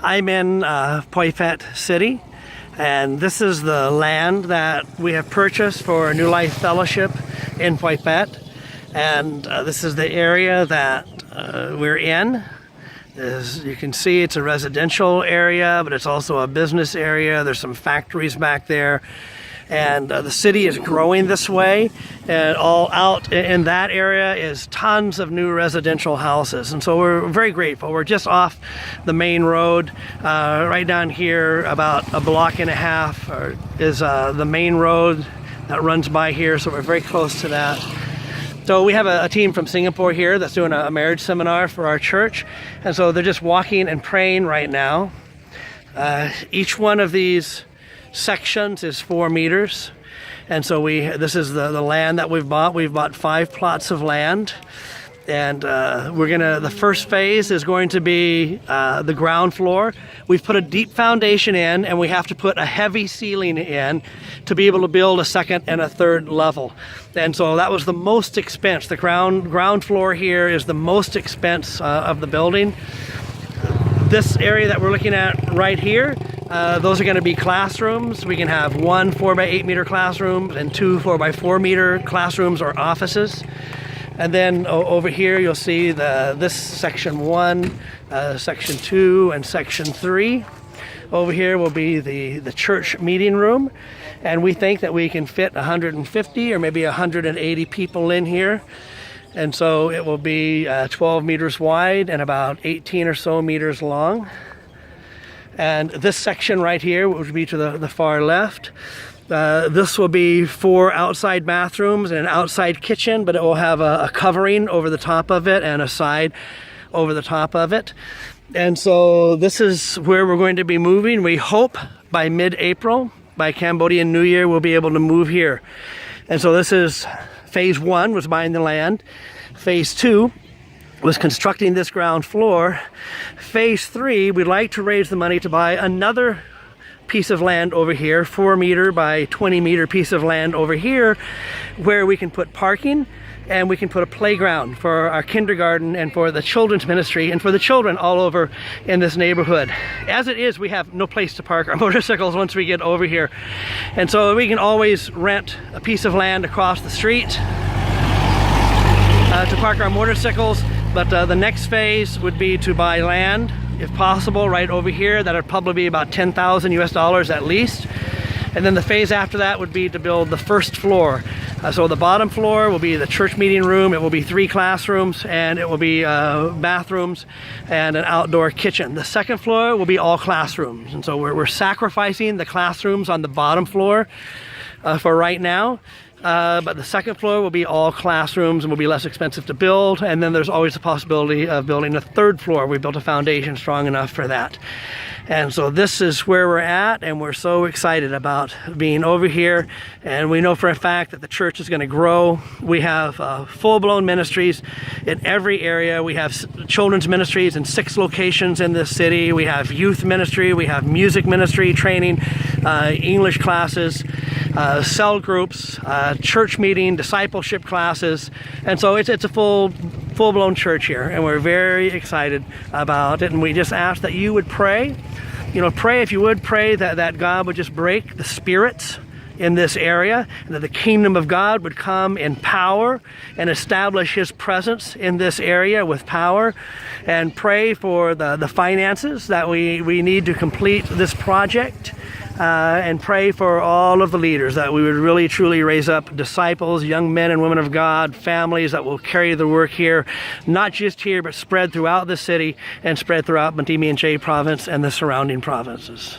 I'm in Poipet City, and this is the land that we have purchased for New Life Fellowship in Poipet. And this is the area that we're in. As you can see, it's a residential area, but it's also a business area. There's some factories back there. And the city is growing this way, and all out in that area is tons of new residential houses. And so we're very grateful. We're just off the main road. Right down here, about a block and a half, is the main road that runs by here, so we're very close to that. So we have a team from Singapore here that's doing a marriage seminar for our church, and so they're just walking and praying right now. Each one of these sections is 4 meters, and so this is the land that we've bought. We've bought 5 plots of land, and the first phase is going to be the ground floor. We've put a deep foundation in, and we have to put a heavy ceiling in to be able to build a second and a third level. And so that was the most expense. The ground floor here is the most expense of the building. This area that we're looking at right here, those are going to be classrooms. We can have 1 4x8 meter classroom and 2 4x4 meter classrooms or offices. And then over here you'll see this section 1, section 2, and section 3. Over here will be the church meeting room, and we think that we can fit 150 or maybe 180 people in here. And so it will be 12 meters wide and about 18 or so meters long. And this section right here, which would be to the far left, this will be 4 outside bathrooms and an outside kitchen, but it will have a covering over the top of it and a side over the top of it. And so this is where we're going to be moving. We hope by mid-April, by Cambodian New Year, we'll be able to move here. And so this is phase 1, was buying the land. Phase 2 was constructing this ground floor. Phase 3, we'd like to raise the money to buy another piece of land over here, 4 meter by 20 meter piece of land over here, where we can put parking and we can put a playground for our kindergarten and for the children's ministry and for the children all over in this neighborhood. As it is, we have no place to park our motorcycles once we get over here. And so we can always rent a piece of land across the street to park our motorcycles. But the next phase would be to buy land, if possible, right over here. That would probably be about $10,000 US at least. And then the phase after that would be to build the first floor. So the bottom floor will be the church meeting room. It will be 3 classrooms, and it will be bathrooms and an outdoor kitchen. The second floor will be all classrooms. And so we're sacrificing the classrooms on the bottom floor for right now. But the second floor will be all classrooms and will be less expensive to build. And then there's always the possibility of building a 3rd floor. We built a foundation strong enough for that. And so this is where we're at, and we're so excited about being over here. And we know for a fact that the church is going to grow. We have full-blown ministries in every area. We have children's ministries in 6 locations in this city. We have youth ministry. We have music ministry training, English classes, cell groups, church meeting, discipleship classes. And so it's a full-blown church here, and we're very excited about it. And we just ask that you would pray. Pray, if you would, pray that God would just break the spirits in this area, and that the kingdom of God would come in power and establish his presence in this area with power. And pray for the finances that we need to complete this project. And pray for all of the leaders, that we would really truly raise up disciples, young men and women of God, families that will carry the work here, not just here, but spread throughout the city and spread throughout Mantimi and Jay province and the surrounding provinces.